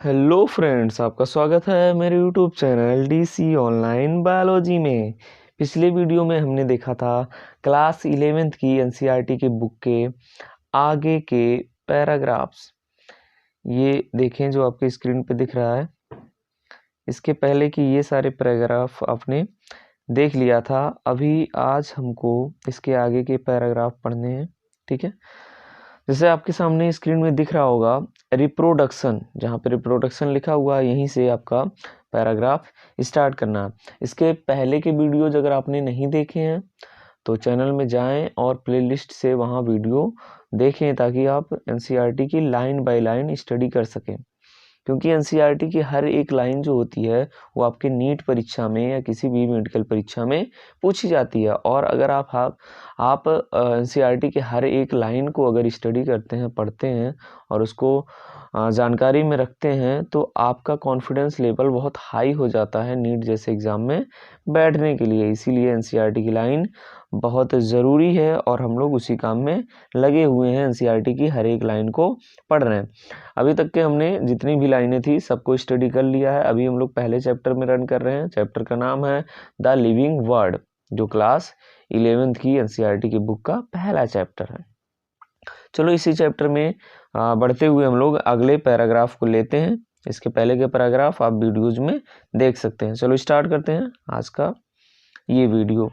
Hello friends, आपका स्वागत है मेरे YouTube channel DC online biology में। पिछले वीडियो में हमने देखा था क्लास 11th की एनसीईआरटी के बुक के आगे के पैराग्राफ्स। ये देखें जो आपके स्क्रीन पे दिख रहा है। इसके पहले की ये सारे पैराग्राफ आपने देख लिया था। अभी आज हमको इसके आगे के पैराग्राफ पढ़ने हैं, ठीक है। जैसे आपके सामने स्क्रीन में दिख रहा होगा रिप्रोडक्शन, जहाँ पे रिप्रोडक्शन लिखा हुआ है यहीं से आपका पैराग्राफ स्टार्ट करना है। इसके पहले के वीडियोज अगर आपने नहीं देखे हैं तो चैनल में जाएं और प्लेलिस्ट से वहाँ वीडियो देखें ताकि आप एनसीईआरटी की लाइन बाय लाइन स्टडी कर सकें, क्योंकि एनसीईआरटी की हर एक लाइन जो होती है वो आपके नीट परीक्षा में या किसी भी मेडिकल परीक्षा में पूछी जाती है। और अगर आप एनसीईआरटी के हर एक लाइन को अगर स्टडी करते हैं, पढ़ते हैं और उसको जानकारी में रखते हैं तो आपका कॉन्फिडेंस लेवल बहुत हाई हो जाता है नीट जैसे एग्ज़ाम में बैठने के लिए। इसीलिए एनसीईआरटी की लाइन बहुत ज़रूरी है और हम लोग उसी काम में लगे हुए हैं, एनसीईआरटी की हर एक लाइन को पढ़ रहे हैं। अभी तक के हमने जितनी भी लाइनें थी सबको स्टडी कर लिया है। अभी हम लोग पहले चैप्टर में रन कर रहे हैं। चैप्टर का नाम है द लिविंग वर्ड, जो क्लास 11th की एनसीईआरटी की बुक का पहला चैप्टर है। चलो इसी चैप्टर में बढ़ते हुए हम लोग अगले पैराग्राफ को लेते हैं। इसके पहले के पैराग्राफ आप वीडियोज में देख सकते हैं। चलो स्टार्ट करते हैं आज का ये वीडियो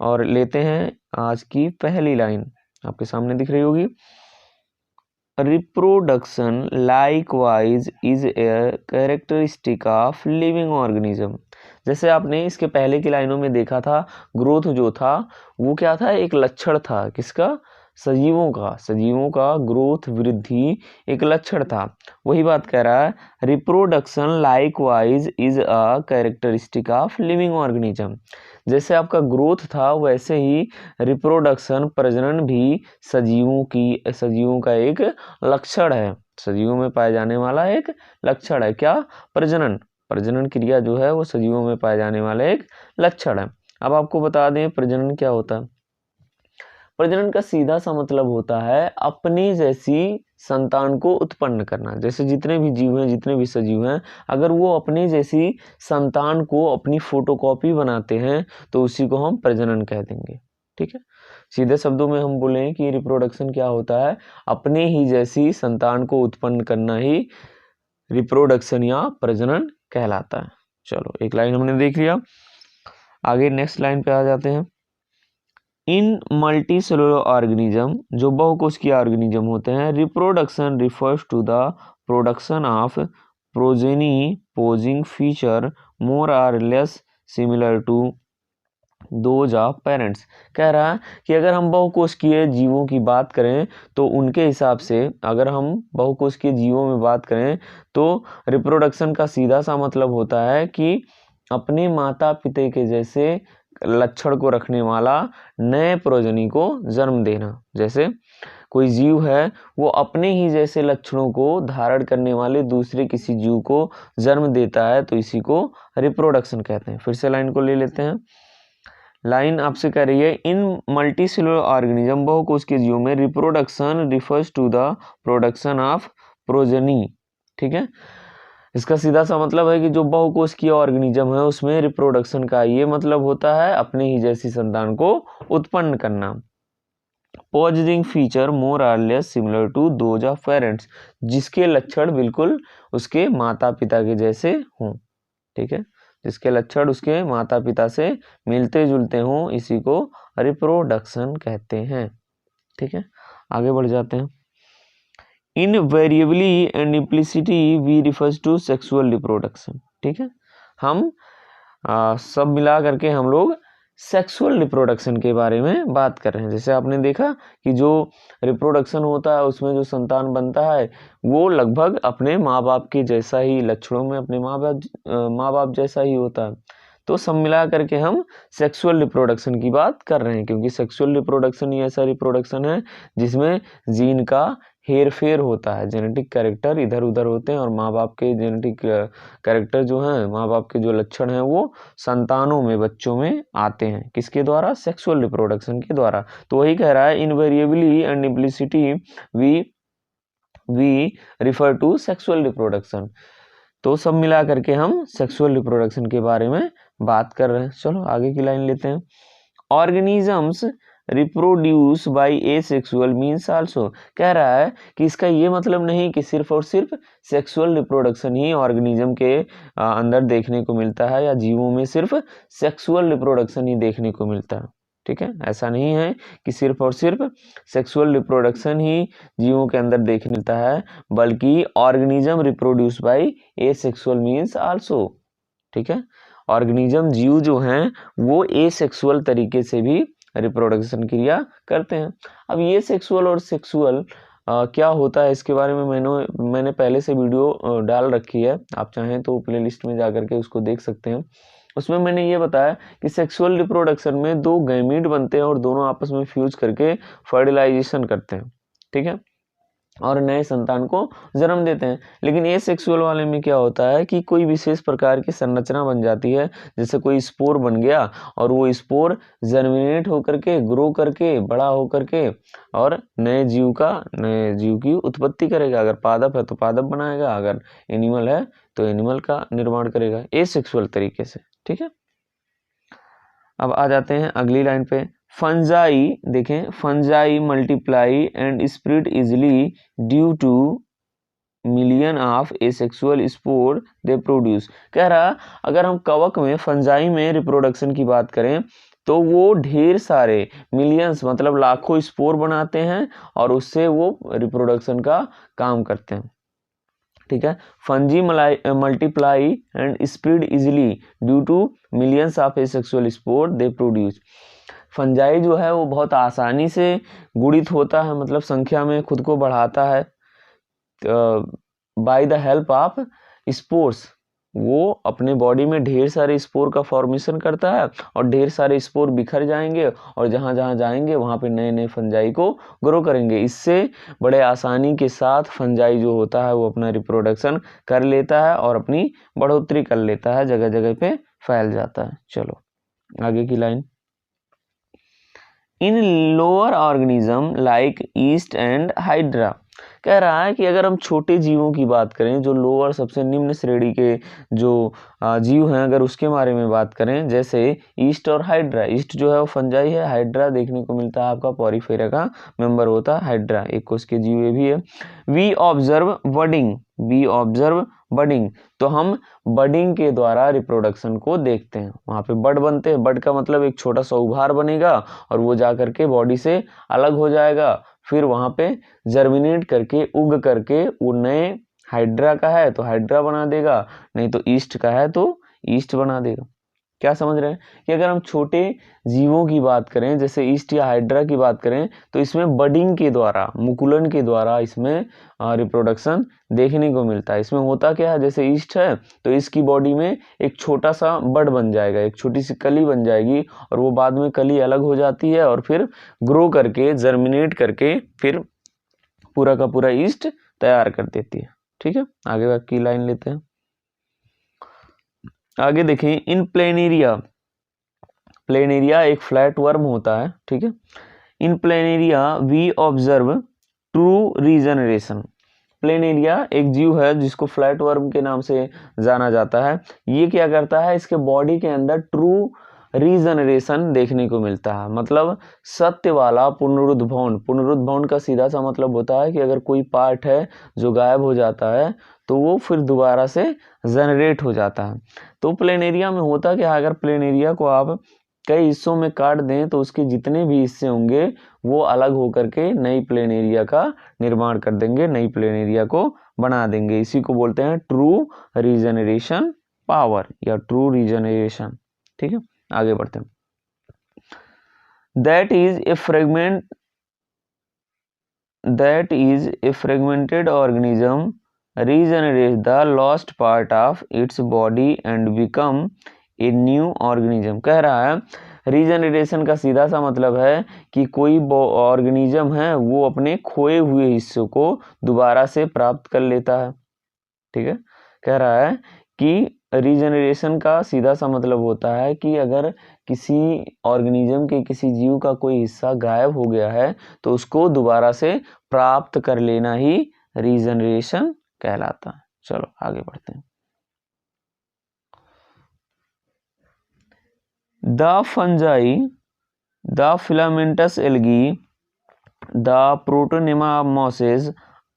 और लेते हैं आज की पहली लाइन। आपके सामने दिख रही होगी, reproduction likewise is a characteristic of living organism. जैसे आपने इसके पहले की लाइनों में देखा था, ग्रोथ जो था वो क्या था, एक लक्षण था। किसका? सजीवों का ग्रोथ, वृद्धि एक लक्षण था। वही बात कह रहा है, reproduction likewise is a characteristic of living organism. जैसे आपका ग्रोथ था वैसे ही रिप्रोडक्शन, प्रजनन भी सजीवों का एक लक्षण है। सजीवों में पाए जाने वाला एक लक्षण है। क्या? प्रजनन क्रिया जो है वो सजीवों में पाए जाने वाला एक लक्षण है। अब आपको बता दें प्रजनन क्या होता है। प्रजनन का सीधा सा मतलब होता है अपनी जैसी संतान को उत्पन्न करना। जैसे जितने भी जीव हैं, जितने भी सजीव हैं, अगर वो अपनी जैसी संतान को अपनी फोटोकॉपी बनाते हैं तो उसी को हम प्रजनन कह देंगे, ठीक है। सीधे शब्दों में हम बोलें कि रिप्रोडक्शन क्या होता है, अपने ही जैसी संतान को उत्पन्न करना ही रिप्रोडक्शन या प्रजनन कहलाता है। चलो एक लाइन हमने देख लिया, आगे नेक्स्ट लाइन पे आ जाते हैं। इन मल्टी सेलुलर ऑर्गेनिज्म, जो बहुकोशिकीय ऑर्गेनिज्म होते हैं, reproduction refers to the production of progeny possessing feature more or less similar to those of parents. कह रहा है कि अगर हम बहुकोशिकीय जीवों की बात करें तो उनके हिसाब से, अगर हम बहुकोशिकीय जीवों में बात करें तो रिप्रोडक्शन का सीधा सा मतलब होता है कि अपने माता पिता के जैसे लक्षण को रखने वाला नए प्रोजनी को जन्म देना। जैसे कोई जीव है वो अपने ही जैसे लक्षणों को धारण करने वाले दूसरे किसी जीव को जन्म देता है तो इसी को रिप्रोडक्शन कहते हैं। फिर से लाइन को ले लेते हैं। लाइन आपसे कह रही है, इन मल्टीसेलुलर ऑर्गेनिज्म, बहुकोशिकीय जीवों में, reproduction refers to the production of progeny, ठीक है। इसका सीधा सा मतलब है कि जो बहुकोशिकीय ऑर्गेनिज्म है उसमें रिप्रोडक्शन का ये मतलब होता है अपने ही जैसी संतान को उत्पन्न करना। Possessing feature more or less similar to those of parents, जिसके लक्षण बिल्कुल उसके माता पिता के जैसे हों, ठीक है। जिसके लक्षण उसके माता पिता से मिलते जुलते हों, इसी को रिप्रोडक्शन कहते हैं, ठीक है। आगे बढ़ जाते हैं। Invariably and implicitly we refers to sexual reproduction, ठीक है। हम सब मिला करके हम लोग सेक्सुअल रिप्रोडक्शन के बारे में बात कर रहे हैं। जैसे आपने देखा कि जो रिप्रोडक्शन होता है उसमें जो संतान बनता है वो लगभग अपने माँ बाप के जैसा ही, लक्षणों में अपने माँ बाप जैसा ही होता है। तो सब मिला करके हम सेक्सुअल रिप्रोडक्शन की बात कर रहे हैं, क्योंकि सेक्सुअल रिप्रोडक्शन ही ऐसा रिप्रोडक्शन है जिसमें जीन का हेर फेर होता है, जेनेटिक कैरेक्टर इधर उधर होते हैं और माँ बाप के जेनेटिक कैरेक्टर जो हैं, माँ बाप के जो लक्षण हैं वो संतानों में, बच्चों में आते हैं। किसके द्वारा? सेक्सुअल रिप्रोडक्शन के द्वारा। तो वही कह रहा है, invariably and implicitly we refer to sexual reproduction. तो सब मिला करके हम सेक्सुअल रिप्रोडक्शन के बारे में बात कर रहे हैं। चलो आगे की लाइन लेते हैं। Organisms reproduce by asexual means also, कह रहा है कि इसका ये मतलब नहीं कि सिर्फ और सिर्फ सेक्सुअल रिप्रोडक्शन ही ऑर्गेनिज्म के अंदर देखने को मिलता है, या जीवों में सिर्फ सेक्सुअल रिप्रोडक्शन ही देखने को मिलता है। ठीक है, ऐसा नहीं है कि सिर्फ और सिर्फ सेक्सुअल रिप्रोडक्शन ही जीवों के अंदर देखने मिलता है, बल्कि organism reproduce by asexual means also. ठीक है, ऑर्गेनिज्म जीव जो हैं वो एसेक्सुअल तरीके से भी रिप्रोडक्शन क्रिया करते हैं। अब ये सेक्सुअल और सेक्सुअल क्या होता है इसके बारे में मैंने पहले से वीडियो डाल रखी है, आप चाहें तो प्लेलिस्ट में जाकर के उसको देख सकते हैं। उसमें मैंने ये बताया कि सेक्सुअल रिप्रोडक्शन में दो गैमीट बनते हैं और दोनों आपस में फ्यूज करके फर्टिलाइजेशन करते हैं। ठीक है, और नए संतान को जन्म देते हैं। लेकिन एसेक्सुअल वाले में क्या होता है कि कोई विशेष प्रकार की संरचना बन जाती है, जैसे कोई स्पोर बन गया और वो स्पोर जर्मिनेट होकर के, ग्रो करके, बड़ा होकर के और नए जीव की उत्पत्ति करेगा। अगर पादप है तो पादप बनाएगा, अगर एनिमल है तो एनिमल का निर्माण करेगा एसेक्सुअल तरीके से। ठीक है, अब आ जाते हैं अगली लाइन पे। फंजाई, देखें, fungi multiply and spread easily due two million of asexual spore they produce. कह रहा अगर हम कवक में, फंजाई में रिप्रोडक्शन की बात करें तो वो ढेर सारे मिलियंस मतलब लाखों स्पोर बनाते हैं और उससे वो रिप्रोडक्शन का काम करते हैं। ठीक है, fungi multiply and spread easily due to millions of asexual spore they produce. Fungi जो है वो बहुत आसानी से गुणित होता है, मतलब संख्या में खुद को बढ़ाता है by the help of spores. वो अपने बॉडी में ढेर सारे स्पोर का फॉर्मेशन करता है और ढेर सारे स्पोर बिखर जाएंगे और जहां जहां जाएंगे वहां पे नए नए फंजाई को ग्रो करेंगे। इससे बड़े आसानी के साथ फंजाई जो होता है वो अपना रिप्रोडक्शन कर लेता है और अपनी बढ़ोतरी कर लेता है, जगह जगह पे फैल जाता है। चलो आगे की line. In lower organism like east and hydra, कह रहा है कि अगर हम छोटे जीवों की बात करें, जो लोअर सबसे निम्न श्रेणी के जो जीव हैं, अगर उसके बारे में बात करें, जैसे ईस्ट और हाइड्रा। ईस्ट जो है वो फंजाई है, हाइड्रा देखने को मिलता है आपका पॉरीफेरा का मेंबर होता है हाइड्रा, एक कोष के जीव ये भी है। वी ऑब्जर्व बडिंग, तो हम बडिंग के द्वारा रिप्रोडक्शन को देखते हैं। वहां पे बड बनते हैं, बड का मतलब एक छोटा सा उभार बनेगा और वो जा करके बॉडी से अलग हो जाएगा, फिर वहां पे जर्मिनेट करके, उग करके वो नए हाइड्रा का है तो हाइड्रा बना देगा, नहीं तो ईस्ट का है तो ईस्ट बना देगा। क्या समझ रहे हैं कि अगर हम छोटे जीवों की बात करें, जैसे ईस्ट या हाइड्रा की बात करें, तो इसमें बडिंग के द्वारा, मुकुलन के द्वारा इसमें रिप्रोडक्शन देखने को मिलता है। इसमें होता क्या है, जैसे ईस्ट है तो इसकी बॉडी में एक छोटा सा बड बन जाएगा, एक छोटी सी कली बन जाएगी और वो बाद में कली अलग हो जाती है और फिर ग्रो करके, जर्मिनेट करके फिर पूरा का पूरा ईस्ट तैयार कर देती है। ठीक है, आगे की लाइन लेते हैं। आगे देखें, इन प्लेनेरिया एक फ्लैट वर्म होता है। ठीक है, in planaria we observe true regeneration. Planaria एक जीव है जिसको फ्लैट वर्म के नाम से जाना जाता है। ये क्या करता है, इसके बॉडी के अंदर ट्रू रीजनरेशन देखने को मिलता है, मतलब सत्य वाला पुनरुद्भवन का सीधा सा मतलब होता है कि अगर कोई पार्ट है जो गायब हो जाता है तो वो फिर दोबारा से जनरेट हो जाता है। तो प्लेनेरिया में होता क्या है, अगर प्लेनेरिया को आप कई हिस्सों में काट दें तो उसके जितने भी हिस्से होंगे वो अलग होकर के नई प्लेनेरिया का निर्माण कर देंगे, नई प्लेनेरिया को बना देंगे। इसी को बोलते हैं ट्रू रीजनरेशन पावर या ट्रू रीजनरेशन। ठीक है, आगे बढ़ते हैं। That is a fragmented organism regenerate the lost part of its body and become a new organism। कह रहा है रीजनरेशन का सीधा सा मतलब है कि कोई ऑर्गेनिज्म है वो अपने खोए हुए हिस्सों को दोबारा से प्राप्त कर लेता है। ठीक है, कह रहा है कि रीजनरेशन का सीधा सा मतलब होता है कि अगर किसी ऑर्गेनिज्म के, किसी जीव का कोई हिस्सा गायब हो गया है तो उसको दोबारा से प्राप्त कर लेना ही रीजनरेशन कहलाता है। चलो आगे बढ़ते हैं। The fungi, the filamentous algae, the protonema of mosses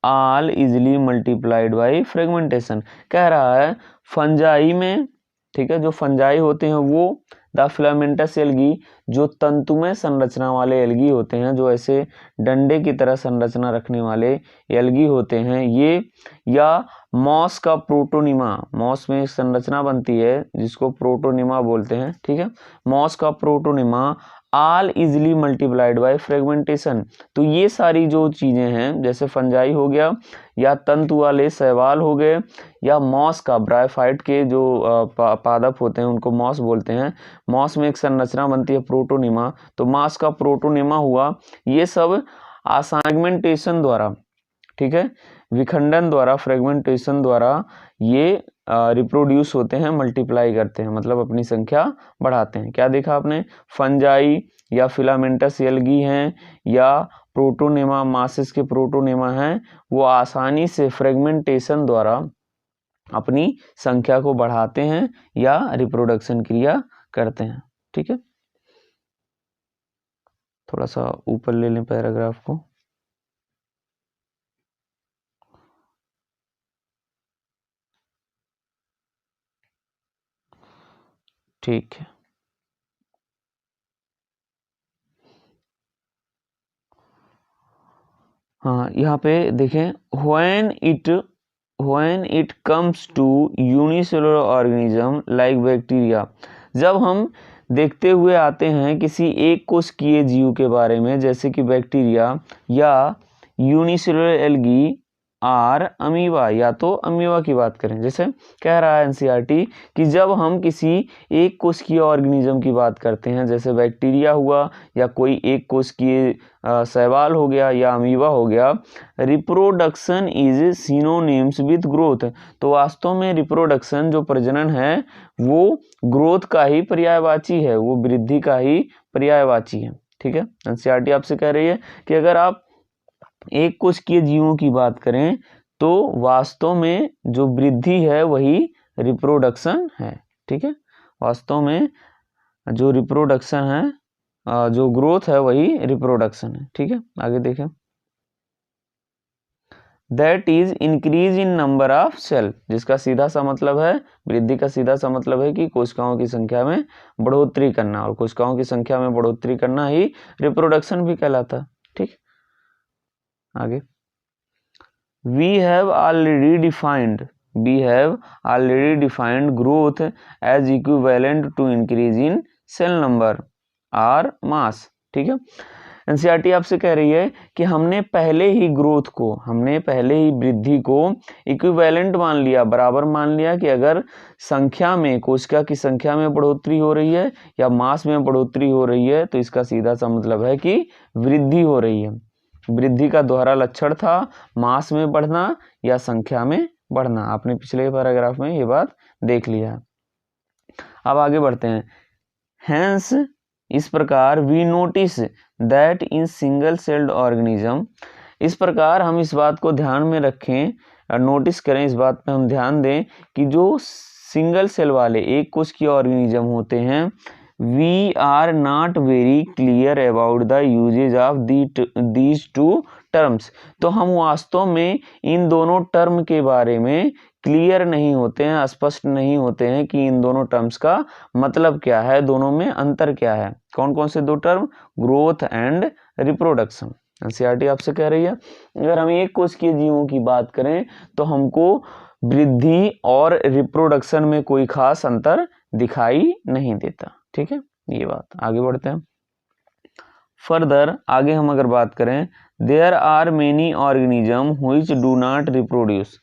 all easily multiplied by fragmentation. कह रहा है फंजाई में, ठीक है, जो फंजाई होते हैं वो, द फिलामेंटस एल्गी जो तंतुमय संरचना वाले एल्गी होते हैं, जो ऐसे डंडे की तरह संरचना रखने वाले एल्गी होते हैं ये, या मॉस का प्रोटोनिमा, मॉस में एक संरचना बनती है जिसको प्रोटोनिमा बोलते हैं, ठीक है, मॉस का protonema all easily multiplied by fragmentation. तो ये सारी जो चीजें हैं, जैसे फंजाई हो गया, या तंतु वाले शैवाल हो गए, या मॉस का, ब्रायोफाइट के जो पादप होते हैं उनको मॉस बोलते हैं, मॉस में एक संरचना बनती है प्रोटोनिमा, तो मॉस का प्रोटोनिमा हुआ, ये सब असाइगमेंटेशन द्वारा, ठीक है, विखंडन द्वारा, फ्रेगमेंटेशन द्वारा ये रिप्रोड्यूस होते हैं, मल्टीप्लाई करते हैं, मतलब अपनी संख्या बढ़ाते हैं। क्या देखा आपने, फंजाई या फिलामेंटस एल्गी हैं या प्रोटोनेमा, मासेस के प्रोटोनेमा हैं, वो आसानी से फ्रेगमेंटेशन द्वारा अपनी संख्या को बढ़ाते हैं या रिप्रोडक्शन क्रिया करते हैं, ठीक है। थोड़ा सा ऊपर ले लें पैराग्राफ को। ठीक है, हाँ यहाँ पे देखें, when it comes to unicellular organism like bacteria, जब हम देखते हुए आते हैं किसी एक कोशिकीय जीव के बारे में, जैसे कि बैक्टीरिया या यूनिसेलुलर एल्गी आर अमीबा, या तो अमीबा की बात करें, जैसे कह रहा है एनसीईआरटी कि जब हम किसी एक कोशिकीय ऑर्गेनिज्म की बात करते हैं, जैसे बैक्टीरिया हुआ या कोई एक कोशिकीय शैवाल हो गया या अमीबा हो गया, reproduction is synonyms with growth, तो वास्तव में रिप्रोडक्शन जो प्रजनन है वो ग्रोथ का ही पर्यायवाची है, वो वृद्धि का ही पर्यायवाची है, ठीक है। एनसीईआरटी आपसे कह रही है कि अगर आप एक कोशिकीय जीवों की बात करें तो वास्तव में जो वृद्धि है वही रिप्रोडक्शन है, ठीक है, वास्तव में जो रिप्रोडक्शन है, जो ग्रोथ है वही रिप्रोडक्शन है, ठीक है। आगे देखें, that is increase in number of cell, जिसका सीधा सा मतलब है, वृद्धि का सीधा सा मतलब है कि कोशिकाओं की संख्या में बढ़ोतरी करना, और कोशिकाओं की संख्या में बढ़ोतरी करना ही रिप्रोडक्शन भी कहलाता है, ठीक। आगे, we have already defined growth as equivalent to increase in cell number or mass, ठीक है। एनसीईआरटी आपसे कह रही है कि हमने पहले ही ग्रोथ को, हमने पहले ही वृद्धि को इक्विवेलेंट मान लिया, बराबर मान लिया कि अगर संख्या में, कोशिका की संख्या में बढ़ोतरी हो रही है या मास में बढ़ोतरी हो रही है, तो इसका सीधा सा मतलब है कि वृद्धि हो रही है। वृद्धि का दोहरा लक्षण था मास में बढ़ना या संख्या में बढ़ना, आपने पिछले पैराग्राफ में ये बात देख लिया है। अब आगे बढ़ते हैं। हेंस, इस प्रकार we notice that in single celled organism, इस प्रकार हम इस बात को ध्यान में रखें, नोटिस करें, इस बात पे हम ध्यान दें कि जो सिंगल सेल वाले एक कोशिकीय ऑर्गेनिज्म होते हैं, we are not very clear about the usage of these two terms, तो हम वास्तव में इन दोनों टर्म के बारे में क्लियर नहीं होते हैं, स्पष्ट नहीं होते हैं कि इन दोनों टर्म्स का मतलब क्या है, दोनों में अंतर क्या है। कौन कौन से दो term, growth and reproduction. NCERT आपसे कह रही है अगर हम एक कोशिकीय जीवों की बात करें तो हमको वृद्धि और रिप्रोडक्शन में कोई खास अंतर दिखाई नहीं देता, ठीक है, ये बात। आगे बढ़ते हैं। फर्दर, आगे हम अगर बात करें, there are many organism which do not reproduce,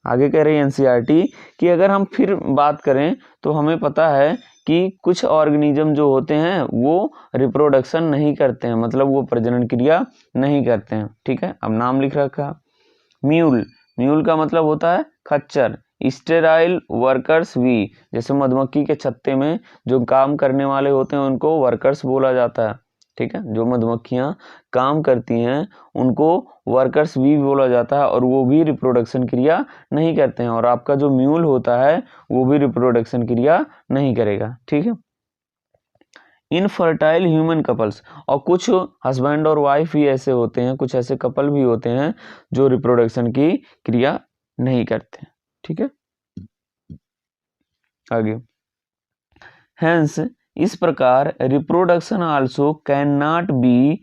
आगे कह रही है एनसीईआरटी कि अगर हम फिर बात करें तो हमें पता है कि कुछ ऑर्गेनिज्म जो होते हैं वो रिप्रोडक्शन नहीं करते हैं, मतलब वो प्रजनन क्रिया नहीं करते हैं, ठीक है। अब नाम लिख रखा, म्यूल, म्यूल का मतलब होता है खच्चर, स्टेराइल वर्कर्स भी, जैसे मधुमक्खी के छत्ते में जो काम करने वाले होते हैं उनको वर्कर्स बोला जाता है, ठीक है, जो मधुमक्खियां काम करती हैं उनको वर्कर्स भी बोला जाता है, और वो भी रिप्रोडक्शन क्रिया नहीं करते हैं, और आपका जो म्यूल होता है वो भी रिप्रोडक्शन क्रिया नहीं करेगा, ठीक है। इनफर्टाइल ह्यूमन कपल्स, और कुछ हस्बैंड और वाइफ ही ऐसे होते हैं, कुछ ऐसे कपल भी होते हैं जो रिप्रोडक्शन की क्रिया नहीं करते हैं। ठीक है, आगे, हेंस इस प्रकार reproduction also can not be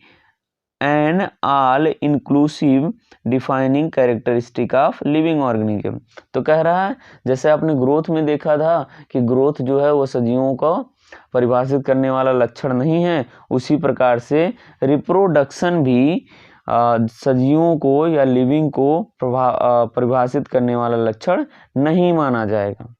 an all inclusive defining characteristic of living organism. तो कह रहा है जैसे आपने ग्रोथ में देखा था कि ग्रोथ जो है वो सजीवों को परिभाषित करने वाला लक्षण नहीं है, उसी प्रकार से रिप्रोडक्शन भी सजीवों को या लिविंग को परिभाषित करने वाला लक्षण नहीं माना जाएगा।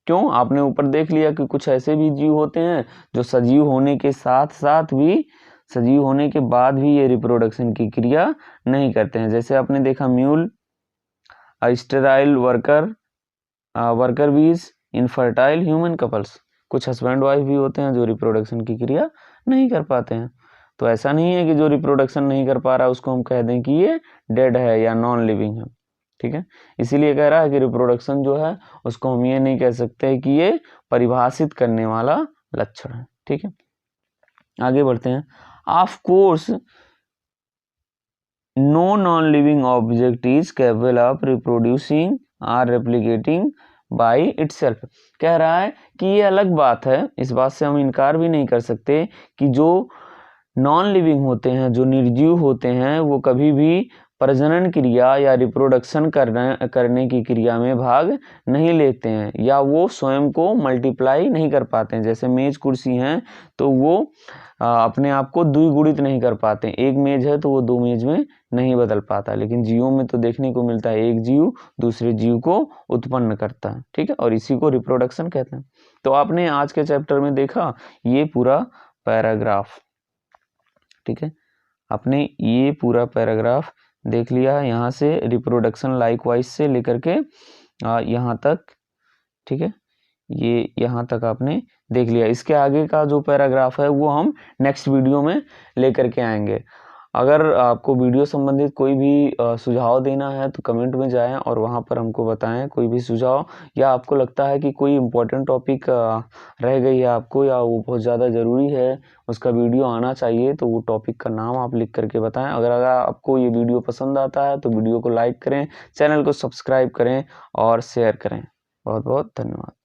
क्यों? आपने ऊपर देख लिया कि कुछ ऐसे भी जीव होते हैं जो सजीव होने के साथ साथ भी, सजीव होने के बाद भी ये रिप्रोडक्शन की क्रिया नहीं करते हैं। जैसे आपने देखा म्यूल, स्टेराइल वर्कर बीज, इनफर्टाइल ह्यूमन कपल्स, कुछ हस्बैंड वाइफ भी होते हैं जो रिप्रोडक्शन की क्रिया नहीं कर पाते हैं। तो ऐसा नहीं है कि जो रिप्रोडक्शन नहीं कर पा रहा उसको हम कह दें कि ये डेड है या नॉन लिविंग है। ठीक है, इसीलिए कह रहा है कि रिप्रोडक्शन जो है उसको हम ये नहीं कह सकते कि ये परिभाषित करने वाला लक्षण है। ठीक है, आगे बढ़ते हैं। Of course no non living object is capable of reproducing और रेप्लिकेटिंग बाई इटसेल्फ। कह रहा है कि ये अलग बात है, इस बात से हम इनकार भी नहीं कर सकते कि जो नॉन लिविंग होते हैं, जो निर्जीव होते हैं, वो कभी भी प्रजनन क्रिया या रिप्रोडक्शन करने की क्रिया में भाग नहीं लेते हैं, या वो स्वयं को मल्टीप्लाई नहीं कर पाते हैं। जैसे मेज कुर्सी हैं तो वो अपने आप को द्विगुणित नहीं कर पाते, एक मेज है तो वो दो मेज में नहीं बदल पाता, लेकिन जीवों में तो देखने को मिलता है एक जीव दूसरे जीव को उत्पन्न करता है। ठीक है, और इसी को रिप्रोडक्शन कहते हैं। तो आपने आज के चैप्टर में देखा ये पूरा पैराग्राफ, ठीक है, आपने ये पूरा पैराग्राफ देख लिया है, यहाँ से रिप्रोडक्शन लाइकवाइज से लेकर के यहाँ तक। ठीक है, ये यहाँ तक आपने देख लिया। इसके आगे का जो पैराग्राफ है वो हम नेक्स्ट वीडियो में लेकर के आएंगे। अगर आपको वीडियो संबंधित कोई भी सुझाव देना है तो कमेंट में जाएं और वहाँ पर हमको बताएं कोई भी सुझाव, या आपको लगता है कि कोई इम्पोर्टेंट टॉपिक रह गई है आपको, या वो बहुत ज़्यादा ज़रूरी है, उसका वीडियो आना चाहिए, तो वो टॉपिक का नाम आप लिख करके बताएं। अगर आपको ये वीडियो पसंद आता है तो वीडियो को लाइक करें, चैनल को सब्सक्राइब करें और शेयर करें। बहुत बहुत धन्यवाद।